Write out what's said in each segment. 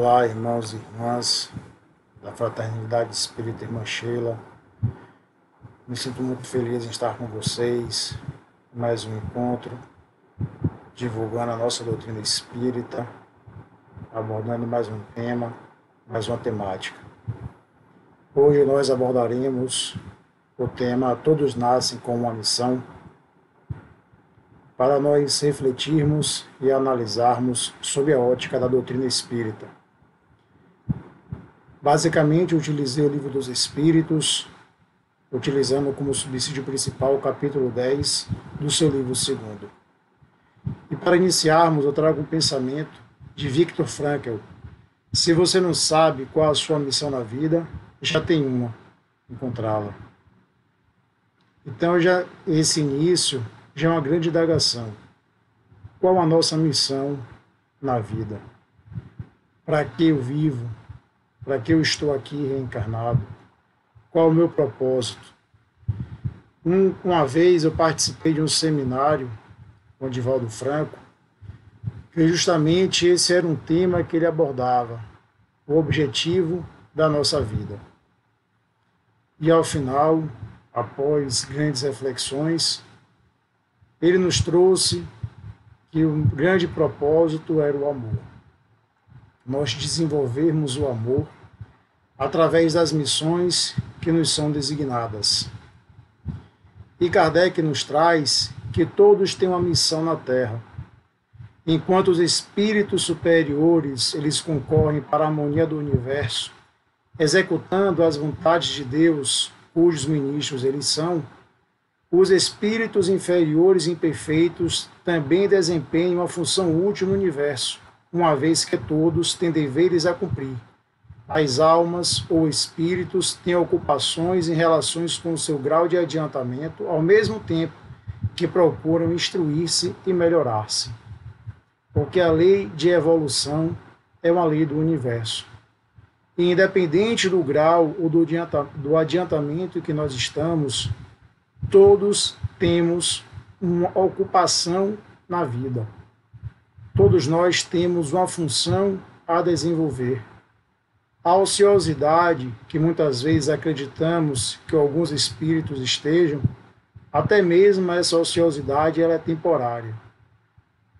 Olá, irmãos e irmãs da Fraternidade Espírita Irmã Sheila. Me sinto muito feliz em estar com vocês em mais um encontro, divulgando a nossa doutrina espírita, abordando mais um tema, mais uma temática. Hoje nós abordaremos o tema Todos Nascem com uma Missão, para nós refletirmos e analisarmos sob a ótica da doutrina espírita. Basicamente, utilizei o Livro dos Espíritos, utilizando como subsídio principal o capítulo 10 do seu livro segundo. E para iniciarmos, eu trago um pensamento de Viktor Frankl. Se você não sabe qual a sua missão na vida, já tem uma, encontrá-la. Então, esse início já é uma grande indagação. Qual a nossa missão na vida? Para que eu vivo? Para que eu estou aqui reencarnado? Qual o meu propósito? Uma vez eu participei de um seminário com o Divaldo Franco, que justamente esse era um tema que ele abordava, o objetivo da nossa vida. E ao final, após grandes reflexões, ele nos trouxe que o grande propósito era o amor. Nós desenvolvermos o amor através das missões que nos são designadas. E Kardec nos traz que todos têm uma missão na Terra. Enquanto os espíritos superiores, eles concorrem para a harmonia do universo, executando as vontades de Deus, cujos ministros eles são, os espíritos inferiores imperfeitos também desempenham uma função útil no universo, uma vez que todos têm deveres a cumprir. As almas ou espíritos têm ocupações em relações com o seu grau de adiantamento, ao mesmo tempo que procuram instruir-se e melhorar-se. Porque a lei de evolução é uma lei do universo. E independente do grau ou do adiantamento em que nós estamos, todos temos uma ocupação na vida. Todos nós temos uma função a desenvolver. A ociosidade, que muitas vezes acreditamos que alguns espíritos estejam, até mesmo essa ociosidade ela é temporária.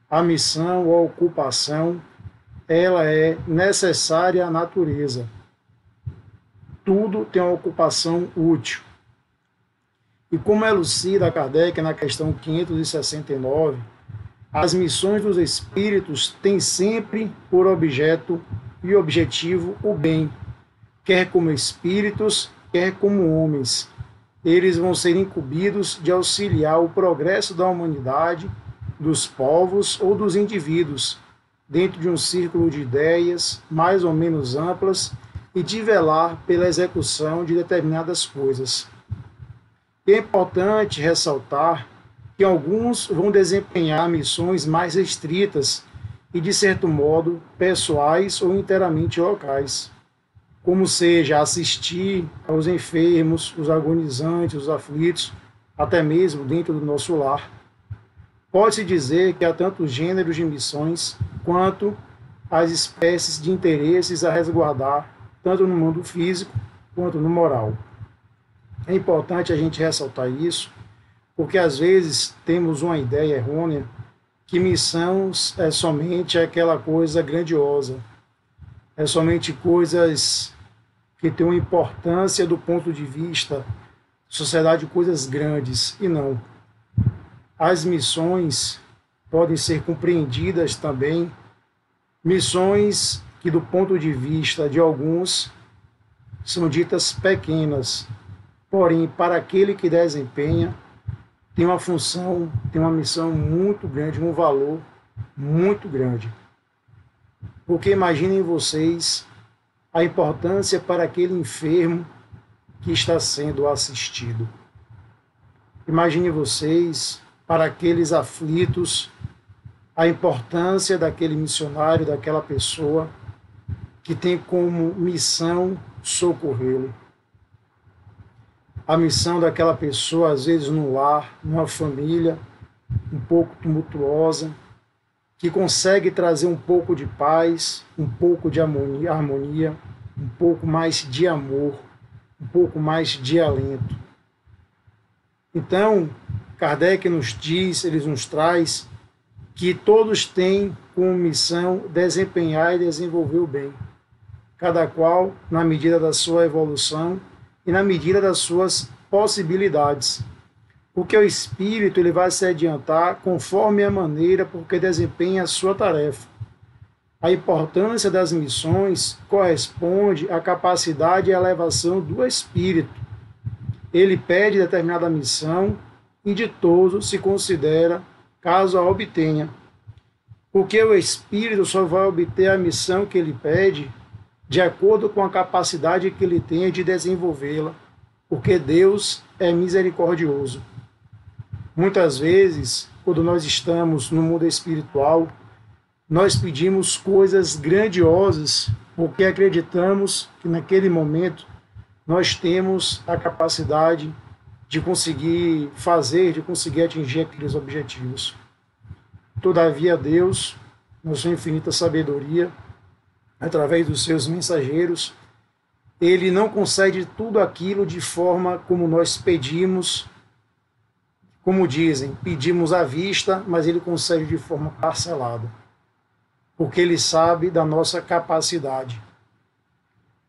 A missão ou a ocupação, ela é necessária à natureza. Tudo tem uma ocupação útil. E como elucida Kardec na questão 569, as missões dos espíritos têm sempre por objeto e objetivo o bem, quer como espíritos, quer como homens. Eles vão ser incumbidos de auxiliar o progresso da humanidade, dos povos ou dos indivíduos, dentro de um círculo de ideias mais ou menos amplas e de velar pela execução de determinadas coisas. É importante ressaltar que alguns vão desempenhar missões mais restritas e, de certo modo, pessoais ou inteiramente locais, como seja assistir aos enfermos, os agonizantes, os aflitos, até mesmo dentro do nosso lar. Pode-se dizer que há tantos gêneros de missões quanto as espécies de interesses a resguardar, tanto no mundo físico quanto no moral. É importante a gente ressaltar isso, porque às vezes temos uma ideia errônea que missão é somente aquela coisa grandiosa, é somente coisas que têm uma importância do ponto de vista sociedade, coisas grandes, e não. As missões podem ser compreendidas também, missões que do ponto de vista de alguns são ditas pequenas, porém para aquele que desempenha tem uma função, tem uma missão muito grande, um valor muito grande. Porque imaginem vocês a importância para aquele enfermo que está sendo assistido. Imaginem vocês, para aqueles aflitos, a importância daquele missionário, daquela pessoa que tem como missão socorrê-lo. A missão daquela pessoa, às vezes no lar, numa família um pouco tumultuosa, que consegue trazer um pouco de paz, um pouco de harmonia, um pouco mais de amor, um pouco mais de alento. Então, Kardec nos diz, ele nos traz, que todos têm como missão desempenhar e desenvolver o bem, cada qual na medida da sua evolução e na medida das suas possibilidades. Porque o espírito ele vai se adiantar conforme a maneira por que desempenha a sua tarefa. A importância das missões corresponde à capacidade e à elevação do espírito. Ele pede determinada missão e ditoso se considera caso a obtenha. Porque o espírito só vai obter a missão que ele pede de acordo com a capacidade que ele tenha de desenvolvê-la, porque Deus é misericordioso. Muitas vezes, quando nós estamos no mundo espiritual, nós pedimos coisas grandiosas, porque acreditamos que naquele momento nós temos a capacidade de conseguir fazer, de conseguir atingir aqueles objetivos. Todavia, Deus, na sua infinita sabedoria, através dos seus mensageiros, ele não concede tudo aquilo de forma como nós pedimos. Como dizem, pedimos à vista, mas ele concede de forma parcelada, porque ele sabe da nossa capacidade.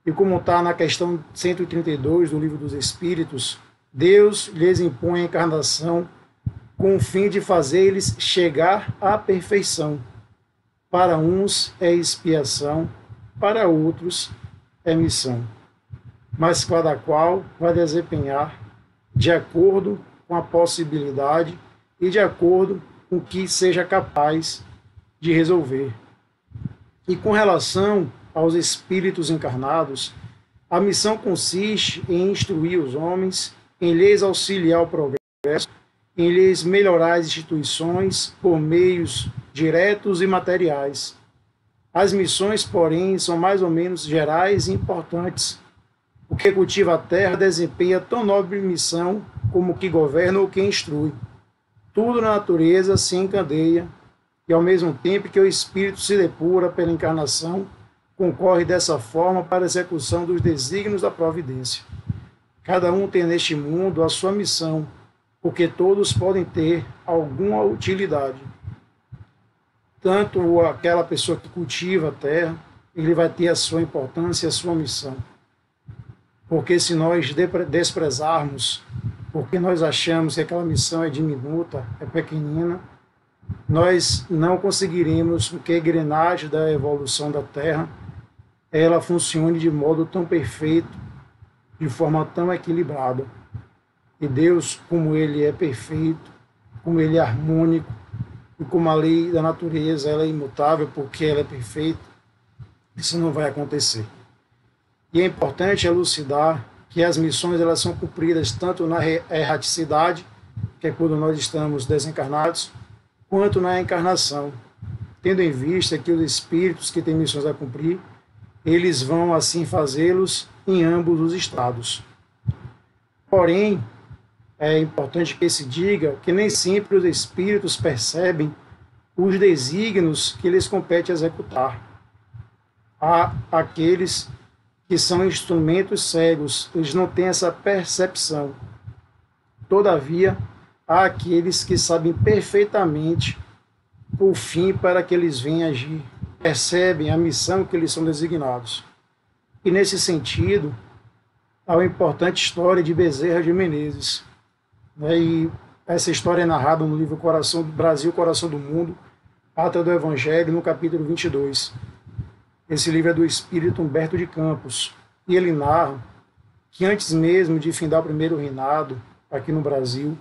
E como está na questão 132 do Livro dos Espíritos, Deus lhes impõe a encarnação com o fim de fazer eles chegar à perfeição. Para uns é expiação, para outros é missão, mas cada qual vai desempenhar de acordo com a possibilidade e de acordo com o que seja capaz de resolver. E com relação aos espíritos encarnados, a missão consiste em instruir os homens, em lhes auxiliar o progresso, em lhes melhorar as instituições por meios diretos e materiais. As missões, porém, são mais ou menos gerais e importantes. O que cultiva a terra desempenha tão nobre missão como o que governa ou que instrui. Tudo na natureza se encandeia, e ao mesmo tempo que o espírito se depura pela encarnação, concorre dessa forma para a execução dos desígnios da providência. Cada um tem neste mundo a sua missão, porque todos podem ter alguma utilidade. Tanto aquela pessoa que cultiva a terra, ele vai ter a sua importância e a sua missão. Porque se nós desprezarmos, porque nós achamos que aquela missão é diminuta, é pequenina, nós não conseguiremos que a engrenagem da evolução da Terra ela funcione de modo tão perfeito, de forma tão equilibrada. E Deus, como Ele é perfeito, como Ele é harmônico, e como a lei da natureza ela é imutável porque ela é perfeita, isso não vai acontecer. E é importante elucidar que as missões elas são cumpridas tanto na erraticidade, que é quando nós estamos desencarnados, quanto na encarnação, tendo em vista que os espíritos que têm missões a cumprir, eles vão assim fazê-los em ambos os estados. Porém, é importante que se diga que nem sempre os espíritos percebem os desígnios que lhes compete executar. Há aqueles que são instrumentos cegos, eles não têm essa percepção. Todavia, há aqueles que sabem perfeitamente o fim para que eles venham agir, percebem a missão que eles são designados. E nesse sentido, há uma importante história de Bezerra de Menezes. E essa história é narrada no livro Coração do Brasil, Coração do Mundo, Pátria do Evangelho, no capítulo 22. Esse livro é do espírito Humberto de Campos, e ele narra que antes mesmo de findar o primeiro reinado aqui no Brasil,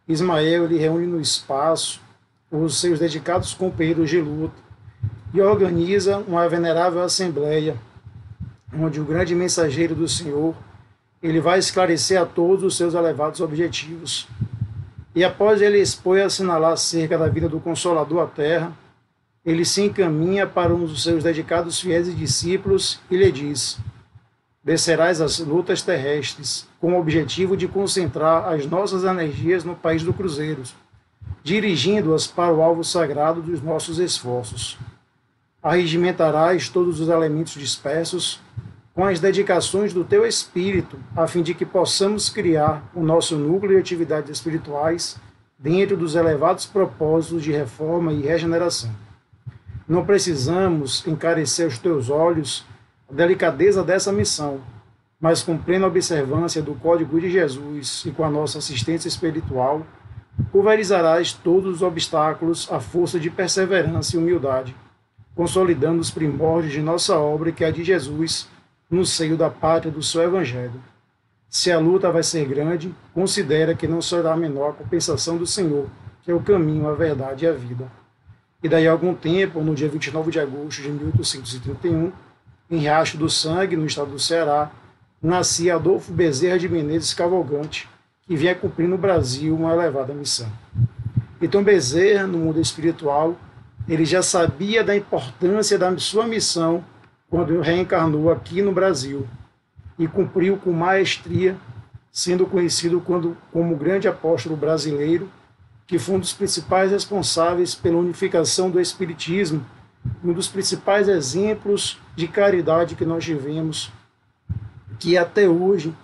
Ismael ele reúne no espaço os seus dedicados companheiros de luta e organiza uma venerável assembleia, onde o grande mensageiro do Senhor ele vai esclarecer a todos os seus elevados objetivos. E após ele expor e assinalar acerca da vida do Consolador à Terra, ele se encaminha para um dos seus dedicados fiéis e discípulos e lhe diz: descerás as lutas terrestres, com o objetivo de concentrar as nossas energias no país do Cruzeiro, dirigindo-as para o alvo sagrado dos nossos esforços. Arregimentarás todos os elementos dispersos com as dedicações do teu Espírito, a fim de que possamos criar o nosso núcleo de atividades espirituais dentro dos elevados propósitos de reforma e regeneração. Não precisamos encarecer os teus olhos a delicadeza dessa missão, mas com plena observância do Código de Jesus e com a nossa assistência espiritual, pulverizarás todos os obstáculos à força de perseverança e humildade, consolidando os primórdios de nossa obra, que é a de Jesus, no seio da pátria do seu Evangelho. Se a luta vai ser grande, considera que não será menor a compensação do Senhor, que é o caminho, a verdade e a vida. E daí a algum tempo, no dia 29 de agosto de 1831, em Riacho do Sangue, no estado do Ceará, nascia Adolfo Bezerra de Menezes Cavalcante, que vinha cumprir no Brasil uma elevada missão. Então Bezerra, no mundo espiritual, ele já sabia da importância da sua missão quando reencarnou aqui no Brasil e cumpriu com maestria, sendo conhecido como grande apóstolo brasileiro, que foi um dos principais responsáveis pela unificação do Espiritismo, um dos principais exemplos de caridade que nós tivemos, que até hoje,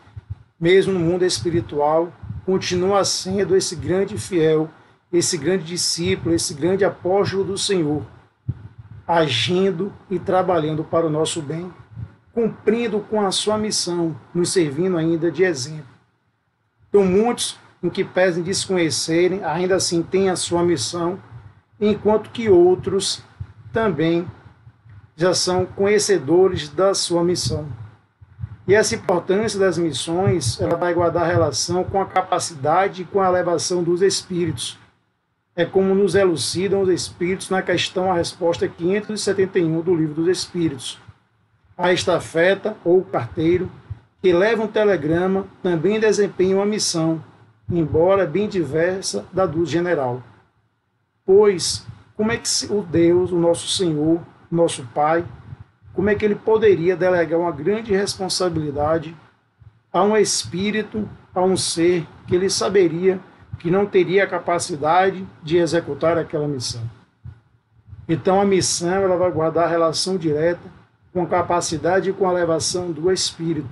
mesmo no mundo espiritual, continua sendo esse grande fiel, esse grande discípulo, esse grande apóstolo do Senhor, agindo e trabalhando para o nosso bem, cumprindo com a sua missão, nos servindo ainda de exemplo. Então, muitos, em que pesem desconhecerem, ainda assim têm a sua missão, enquanto que outros também já são conhecedores da sua missão. E essa importância das missões, ela vai guardar relação com a capacidade e com a elevação dos espíritos. É como nos elucidam os espíritos na questão, a resposta 571 do Livro dos Espíritos. A estafeta ou o carteiro que leva um telegrama também desempenha uma missão, embora bem diversa da do general. Pois, como é que o Deus, o nosso Senhor, nosso Pai, como é que ele poderia delegar uma grande responsabilidade a um espírito, a um ser que ele saberia que não teria a capacidade de executar aquela missão? Então a missão, ela vai guardar relação direta com a capacidade e com a elevação do espírito.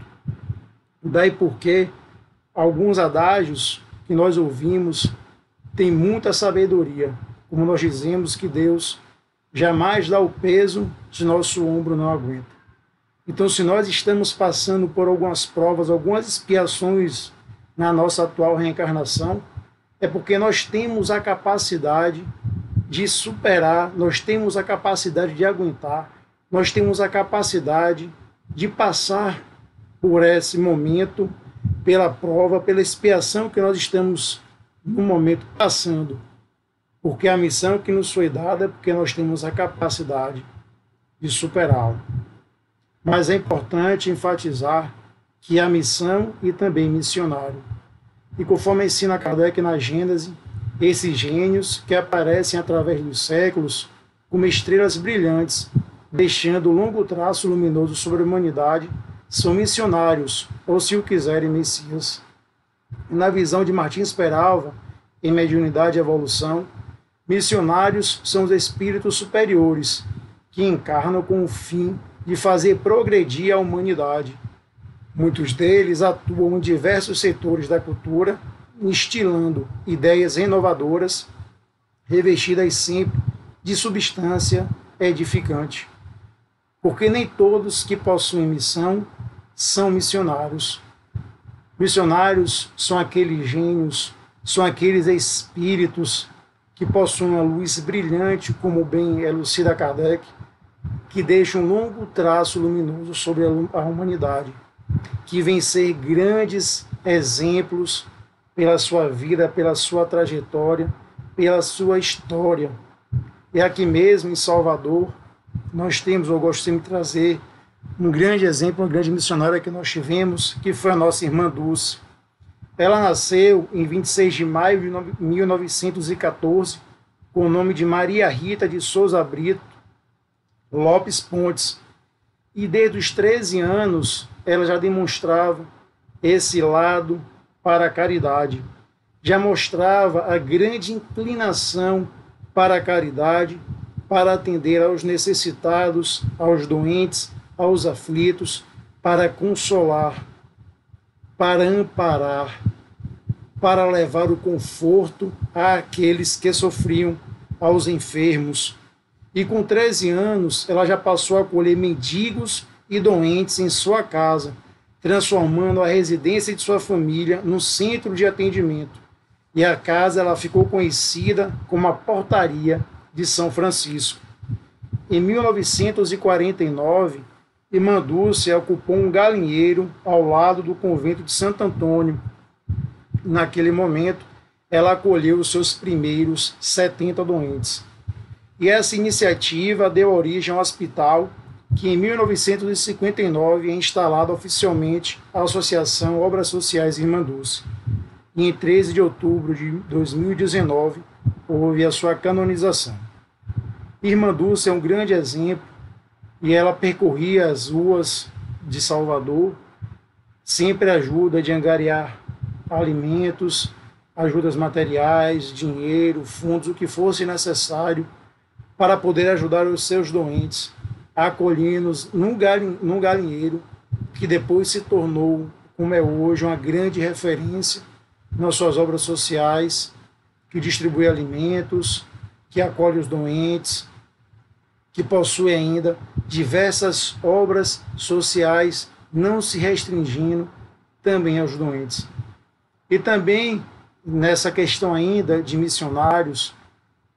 Daí porque alguns adágios que nós ouvimos têm muita sabedoria, como nós dizemos que Deus jamais dá o peso se nosso ombro não aguenta. Então, se nós estamos passando por algumas provas, algumas expiações na nossa atual reencarnação, é porque nós temos a capacidade de superar, nós temos a capacidade de aguentar, nós temos a capacidade de passar por esse momento, pela prova, pela expiação que nós estamos no momento passando. Porque a missão que nos foi dada é porque nós temos a capacidade de superá-la. Mas é importante enfatizar que a missão e também missionário. E conforme ensina Kardec na Gênese, esses gênios que aparecem através dos séculos como estrelas brilhantes, deixando um longo traço luminoso sobre a humanidade, são missionários, ou se o quiserem, messias. E na visão de Martins Peralva, em Mediunidade e Evolução, missionários são os espíritos superiores que encarnam com o fim de fazer progredir a humanidade. Muitos deles atuam em diversos setores da cultura, instilando ideias renovadoras, revestidas sempre de substância edificante. Porque nem todos que possuem missão são missionários. Missionários são aqueles gênios, são aqueles espíritos que possuem uma luz brilhante, como bem elucida Kardec, que deixam um longo traço luminoso sobre a humanidade, que vêm ser grandes exemplos pela sua vida, pela sua trajetória, pela sua história. E aqui mesmo em Salvador, nós temos, eu gosto sempre de trazer, um grande exemplo, uma grande missionária que nós tivemos, que foi a nossa irmã Dulce. Ela nasceu em 26 de maio de 1914, com o nome de Maria Rita de Souza Brito Lopes Pontes. E desde os 13 anos, ela já demonstrava esse lado para a caridade. já mostrava a grande inclinação para a caridade, para atender aos necessitados, aos doentes, aos aflitos, para consolar, para amparar, para levar o conforto àqueles que sofriam, aos enfermos. E com 13 anos, ela já passou a acolher mendigos e doentes em sua casa, transformando a residência de sua família num centro de atendimento. E a casa ela ficou conhecida como a Portaria de São Francisco. Em 1949, Irmã Dulce ocupou um galinheiro ao lado do convento de Santo Antônio. Naquele momento, ela acolheu os seus primeiros 70 doentes. E essa iniciativa deu origem ao hospital, que em 1959 é instalada oficialmente a Associação Obras Sociais Irmã Dulce. E em 13 de outubro de 2019, houve a sua canonização. Irmã Dulce é um grande exemplo, e ela percorria as ruas de Salvador, sempre ajuda de angariar alimentos, ajudas materiais, dinheiro, fundos, o que fosse necessário para poder ajudar os seus doentes, acolhendo-os num galinheiro que depois se tornou, como é hoje, uma grande referência nas suas obras sociais, que distribui alimentos, que acolhe os doentes, que possui ainda diversas obras sociais, não se restringindo também aos doentes. E também, nessa questão ainda de missionários,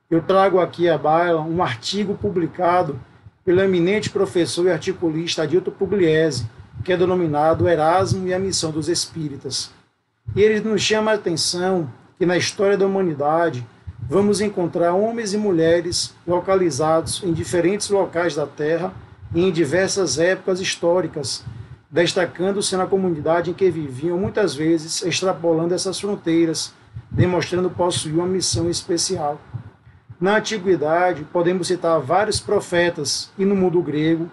eu trago aqui à baila um artigo publicado pelo eminente professor e articulista Adilto Pugliese, que é denominado Erasmo e a Missão dos Espíritas. E ele nos chama a atenção que na história da humanidade vamos encontrar homens e mulheres localizados em diferentes locais da Terra e em diversas épocas históricas, destacando-se na comunidade em que viviam, muitas vezes extrapolando essas fronteiras, demonstrando possuir uma missão especial. Na antiguidade, podemos citar vários profetas, e no mundo grego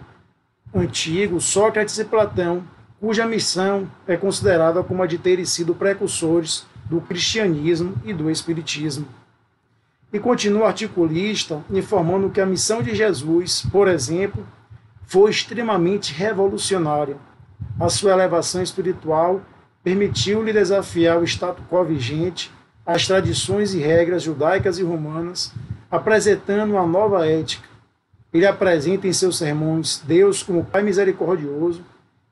antigo, Sócrates e Platão, cuja missão é considerada como a de terem sido precursores do cristianismo e do espiritismo. E continua o articulista informando que a missão de Jesus, por exemplo, foi extremamente revolucionária. A sua elevação espiritual permitiu-lhe desafiar o status quo vigente, as tradições e regras judaicas e romanas, apresentando uma nova ética. Ele apresenta em seus sermões Deus como Pai misericordioso,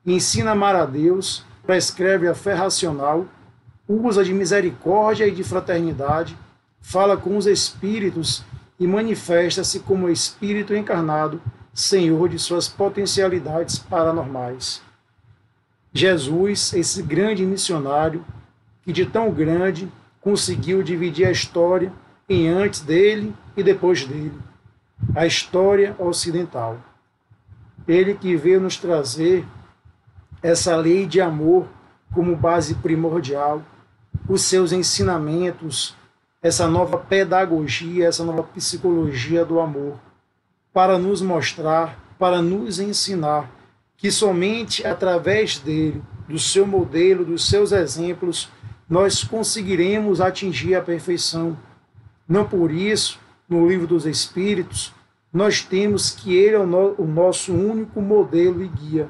ensina a amar a Deus, prescreve a fé racional, usa de misericórdia e de fraternidade, fala com os espíritos e manifesta-se como espírito encarnado, senhor de suas potencialidades paranormais. Jesus, esse grande missionário, que de tão grande conseguiu dividir a história em antes dele e depois dele, a história ocidental. Ele que veio nos trazer essa lei de amor como base primordial, os seus ensinamentos, essa nova pedagogia, essa nova psicologia do amor, para nos mostrar, para nos ensinar que somente através dele, do seu modelo, dos seus exemplos, nós conseguiremos atingir a perfeição. Não por isso, no Livro dos Espíritos, nós temos que ele é o nosso único modelo e guia.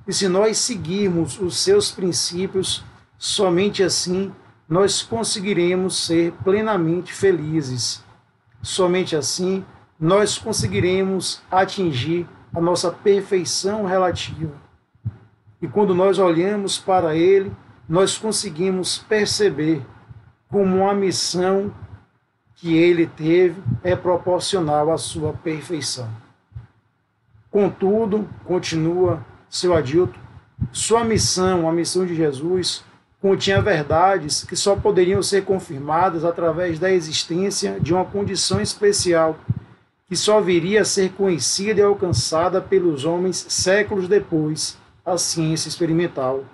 E se nós seguirmos os seus princípios, somente assim nós conseguiremos ser plenamente felizes. Somente assim nós conseguiremos atingir a nossa perfeição relativa. E quando nós olhamos para ele, nós conseguimos perceber como uma missão que ele teve é proporcional à sua perfeição. Contudo, continua seu Adilto, sua missão, a missão de Jesus, continha verdades que só poderiam ser confirmadas através da existência de uma condição especial, que só viria a ser conhecida e alcançada pelos homens séculos depois, a ciência experimental.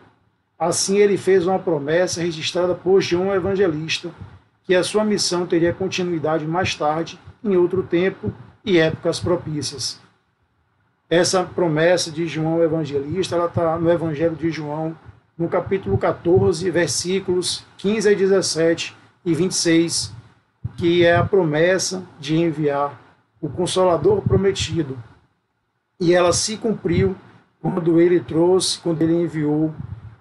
Assim ele fez uma promessa registrada por João Evangelista, que a sua missão teria continuidade mais tarde, em outro tempo e épocas propícias. Essa promessa de João Evangelista, ela está no Evangelho de João, no capítulo 14, versículos 15 a 17, e 26, que é a promessa de enviar o Consolador prometido. E ela se cumpriu quando ele enviou,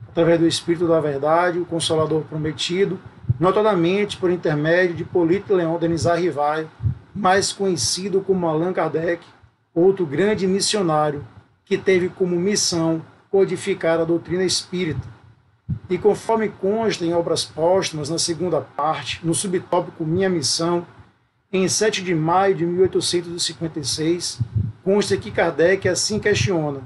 através do Espírito da Verdade, o Consolador prometido, notadamente por intermédio de Hipólito Léon Denis Rivail, mais conhecido como Allan Kardec, outro grande missionário que teve como missão codificar a doutrina espírita. E conforme consta em Obras Póstumas, na segunda parte, no subtópico Minha Missão, em 7 de maio de 1856, consta que Kardec assim questiona: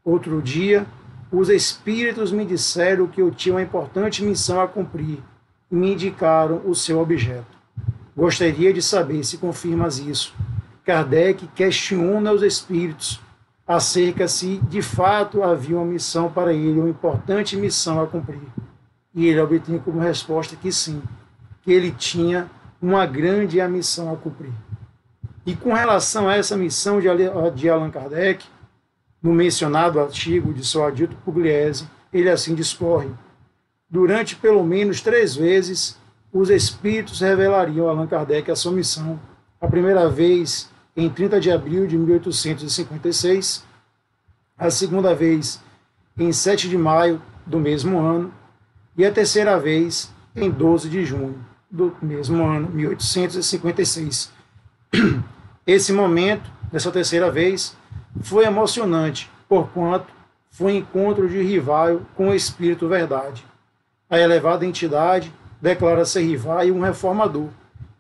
outro dia, os espíritos me disseram que eu tinha uma importante missão a cumprir e me indicaram o seu objeto. Gostaria de saber se confirmas isso. Kardec questiona os espíritos acerca se de fato havia uma missão para ele, uma importante missão a cumprir. E ele obtém como resposta que sim, que ele tinha uma grande missão a cumprir. E com relação a essa missão de Allan Kardec, no mencionado artigo de Sr. Adilto Pugliese, ele assim discorre: durante pelo menos 3 vezes, os espíritos revelariam a Allan Kardec a sua missão. A primeira vez em 30 de abril de 1856, a segunda vez em 7 de maio do mesmo ano, e a terceira vez em 12 de junho do mesmo ano, 1856. Esse momento, dessa terceira vez, foi emocionante, porquanto foi encontro de Rivail com o Espírito Verdade. A elevada entidade declara ser Rivail um reformador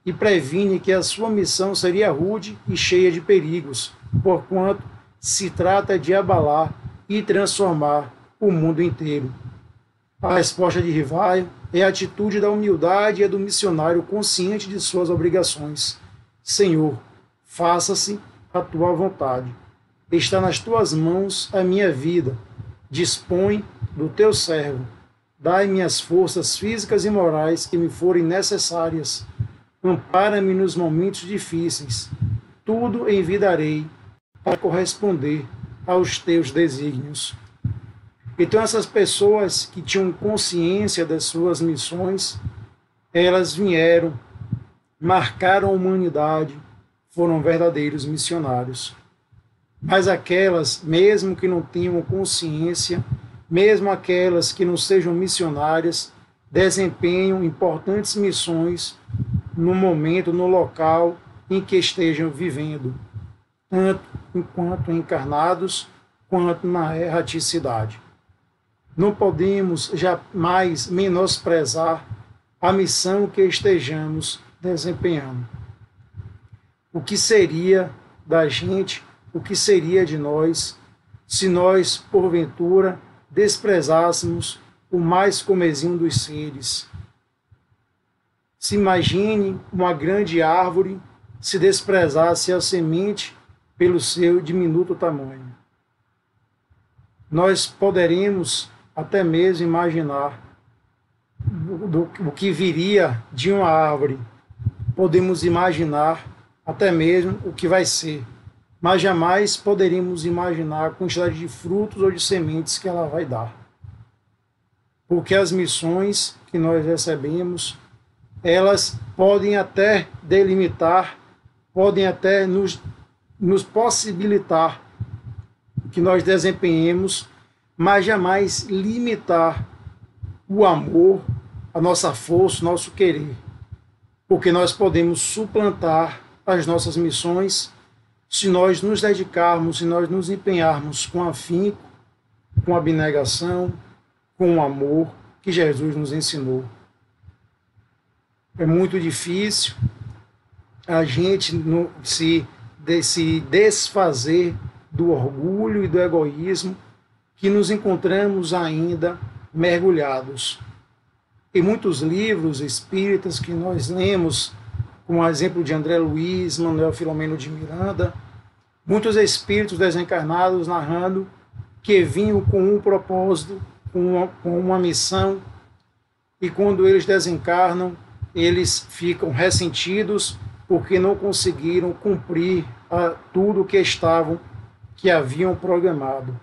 e previne que a sua missão seria rude e cheia de perigos, porquanto se trata de abalar e transformar o mundo inteiro. A resposta de Rivail é a atitude da humildade e do missionário consciente de suas obrigações. Senhor, faça-se a tua vontade. Está nas tuas mãos a minha vida. Dispõe do teu servo. Dai-me as forças físicas e morais que me forem necessárias. Ampara-me nos momentos difíceis. Tudo envidarei para corresponder aos teus desígnios. Então, essas pessoas que tinham consciência das suas missões, elas vieram, marcaram a humanidade, foram verdadeiros missionários. Mas aquelas, mesmo que não tenham consciência, mesmo aquelas que não sejam missionárias, desempenham importantes missões no momento, no local em que estejam vivendo, tanto enquanto encarnados, quanto na erraticidade. Não podemos jamais menosprezar a missão que estejamos desempenhando. O que seria da gente, o que seria de nós, se nós, porventura, desprezássemos o mais comezinho dos seres? Se imagine uma grande árvore se desprezasse a semente pelo seu diminuto tamanho. Nós poderemos até mesmo imaginar o que viria de uma árvore. Podemos imaginar até mesmo o que vai ser, mas jamais poderíamos imaginar a quantidade de frutos ou de sementes que ela vai dar. Porque as missões que nós recebemos, elas podem até delimitar, podem até nos possibilitar que nós desempenhemos, mas jamais limitar o amor, a nossa força, o nosso querer. Porque nós podemos suplantar as nossas missões se nós nos dedicarmos, se nós nos empenharmos com afinco, com abnegação, com o amor que Jesus nos ensinou. É muito difícil a gente se desfazer do orgulho e do egoísmo que nos encontramos ainda mergulhados. Em muitos livros espíritas que nós lemos, como o exemplo de André Luiz, Manuel Filomeno de Miranda, muitos espíritos desencarnados narrando que vinham com um propósito, com uma missão, e quando eles desencarnam, eles ficam ressentidos porque não conseguiram cumprir tudo que haviam programado.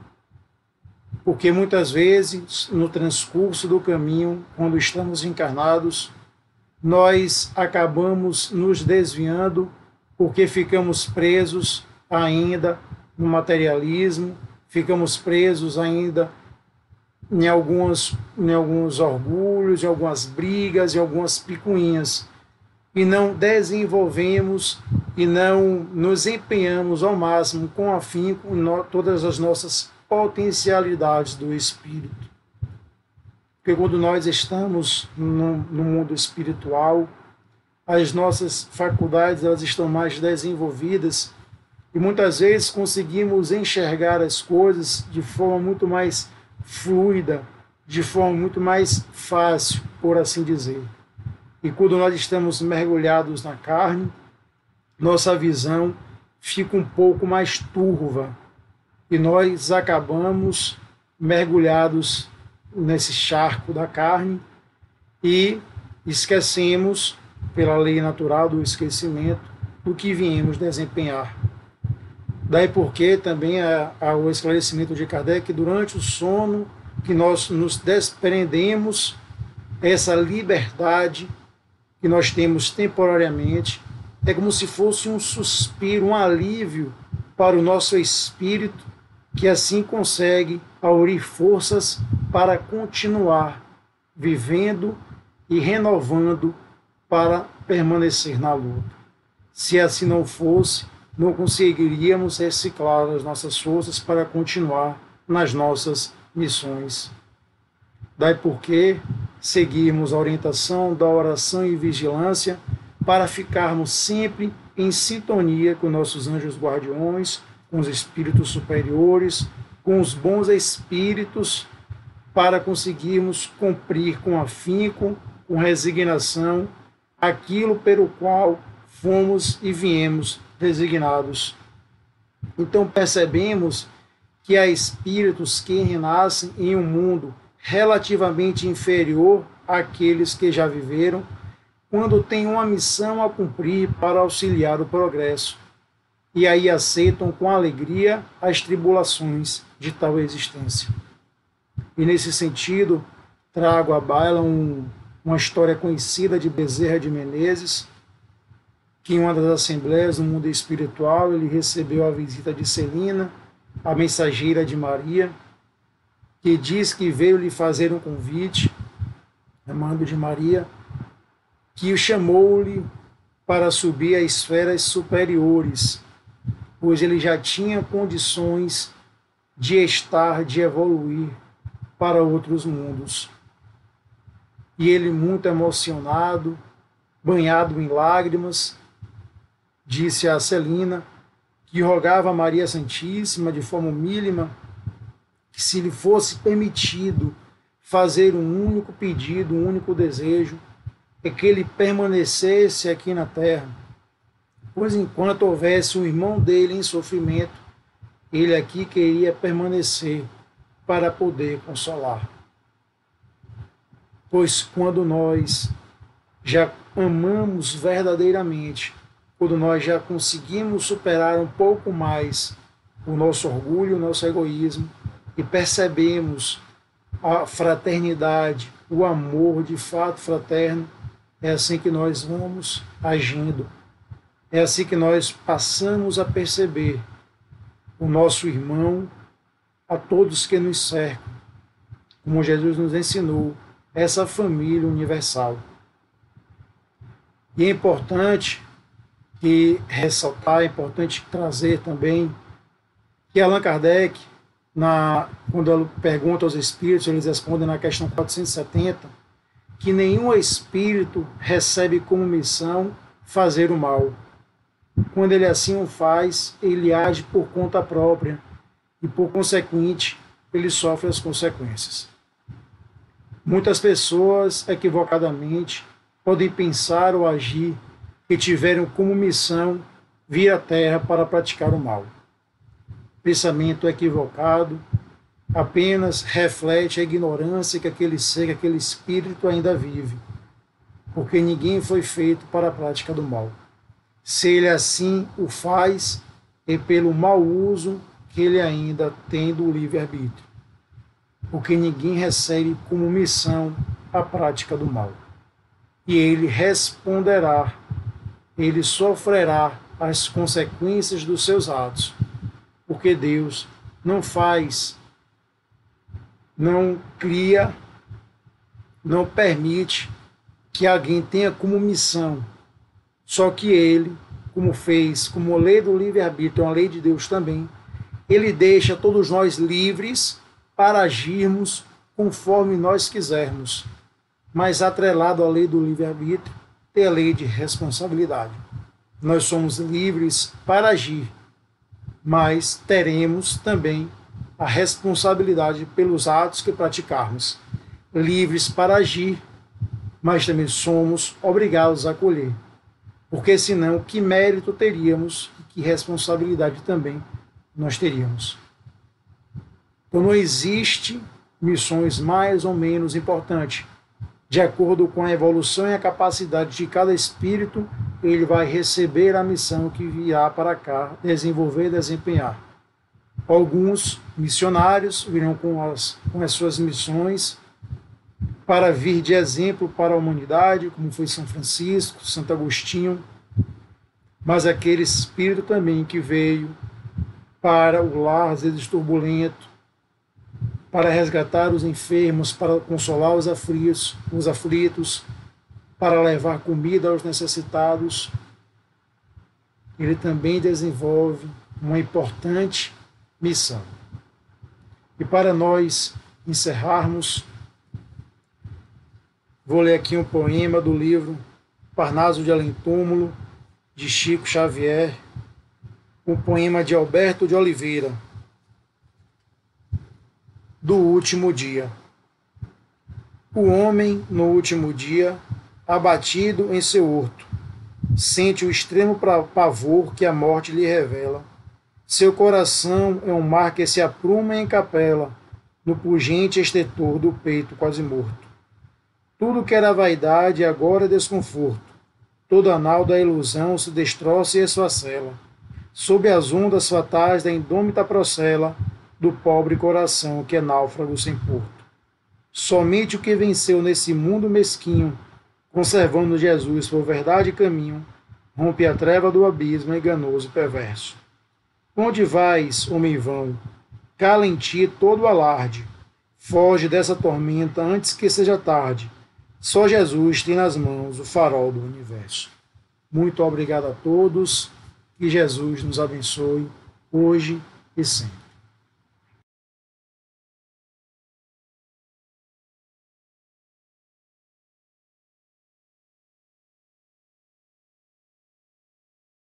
Porque muitas vezes, no transcurso do caminho, quando estamos encarnados, nós acabamos nos desviando porque ficamos presos ainda no materialismo, ficamos presos ainda em alguns orgulhos, em algumas brigas, em algumas picuinhas, e não desenvolvemos e não nos empenhamos ao máximo com afinco em todas as nossas potencialidades do Espírito. Porque quando nós estamos no mundo espiritual, as nossas faculdades elas estão mais desenvolvidas e muitas vezes conseguimos enxergar as coisas de forma muito mais fluida, de forma muito mais fácil, por assim dizer. E quando nós estamos mergulhados na carne, nossa visão fica um pouco mais turva e nós acabamos mergulhados nesse charco da carne e esquecemos, pela lei natural do esquecimento, do que viemos desempenhar. Daí porque também há o esclarecimento de Kardec que durante o sono que nós nos desprendemos essa liberdade que nós temos temporariamente, é como se fosse um suspiro, um alívio para o nosso espírito, que assim consegue aurir forças para continuar vivendo e renovando para permanecer na luta. Se assim não fosse, não conseguiríamos reciclar as nossas forças para continuar nas nossas missões. Daí porque seguirmos a orientação da oração e vigilância para ficarmos sempre em sintonia com nossos anjos guardiões, com os espíritos superiores, com os bons espíritos, para conseguirmos cumprir com afinco, com resignação, aquilo pelo qual fomos e viemos designados. Então percebemos que há espíritos que renascem em um mundo relativamente inferior àqueles que já viveram, quando têm uma missão a cumprir para auxiliar o progresso, e aí aceitam com alegria as tribulações de tal existência. E nesse sentido, trago à baila uma história conhecida de Bezerra de Menezes, que em uma das assembleias no mundo espiritual ele recebeu a visita de Celina, a mensageira de Maria, que diz que veio lhe fazer um convite, amando de Maria, que o chamou-lhe para subir a esferas superiores, pois ele já tinha condições de estar, de evoluir para outros mundos. E ele, muito emocionado, banhado em lágrimas, disse a Celina que rogava a Maria Santíssima de forma humílima que se lhe fosse permitido fazer um único pedido, um único desejo, é que ele permanecesse aqui na terra, pois enquanto houvesse um irmão dele em sofrimento, ele aqui queria permanecer para poder consolar. Pois quando nós já amamos verdadeiramente, quando nós já conseguimos superar um pouco mais o nosso orgulho, o nosso egoísmo, e percebemos a fraternidade, o amor de fato fraterno, é assim que nós vamos agindo. É assim que nós passamos a perceber o nosso irmão a todos que nos cercam, como Jesus nos ensinou, essa família universal. E é importante ressaltar, é importante trazer também que Allan Kardec, quando ele pergunta aos espíritos, eles respondem na questão 470, que nenhum espírito recebe como missão fazer o mal. Quando ele assim o faz, ele age por conta própria e, por consequente, ele sofre as consequências. Muitas pessoas, equivocadamente, podem pensar ou agir que tiveram como missão vir à Terra para praticar o mal. Pensamento equivocado apenas reflete a ignorância que aquele ser, que aquele espírito ainda vive, porque ninguém foi feito para a prática do mal. Se ele assim o faz, é pelo mau uso que ele ainda tem do livre-arbítrio, porque ninguém recebe como missão a prática do mal. e ele responderá, ele sofrerá as consequências dos seus atos, porque Deus não faz, não cria, não permite que alguém tenha como missão, só que ele, como fez, como a lei do livre-arbítrio, uma lei de Deus também, ele deixa todos nós livres para agirmos conforme nós quisermos, mas atrelado à lei do livre-arbítrio, tem a lei de responsabilidade. Nós somos livres para agir, mas teremos também a responsabilidade pelos atos que praticarmos. Livres para agir, mas também somos obrigados a colher. Porque senão, que mérito teríamos e que responsabilidade também nós teríamos? Então não existe missões mais ou menos importantes. De acordo com a evolução e a capacidade de cada espírito, ele vai receber a missão que virá para cá, desenvolver e desempenhar. Alguns missionários virão com as suas missões para vir de exemplo para a humanidade, como foi São Francisco, Santo Agostinho, mas aquele espírito também que veio para o lar, às vezes turbulento, para resgatar os enfermos, para consolar os aflitos, para levar comida aos necessitados, ele também desenvolve uma importante missão. E para nós encerrarmos, vou ler aqui um poema do livro Parnaso de Além-Túmulo, de Chico Xavier, um poema de Alberto de Oliveira, do último dia. O homem, no último dia, abatido em seu horto, sente o extremo pavor que a morte lhe revela. Seu coração é um mar que se apruma em capela, no pungente estertor do peito quase morto. Tudo que era vaidade agora é desconforto. Todo anal da ilusão se destroça e esfacela, sob as ondas fatais da indômita procela do pobre coração que é náufrago sem porto. Somente o que venceu nesse mundo mesquinho, conservando Jesus por verdade e caminho, rompe a treva do abismo enganoso e perverso. Onde vais, homem vão? Cala em ti todo o alarde. Foge dessa tormenta antes que seja tarde. Só Jesus tem nas mãos o farol do universo. Muito obrigado a todos. Que Jesus nos abençoe hoje e sempre.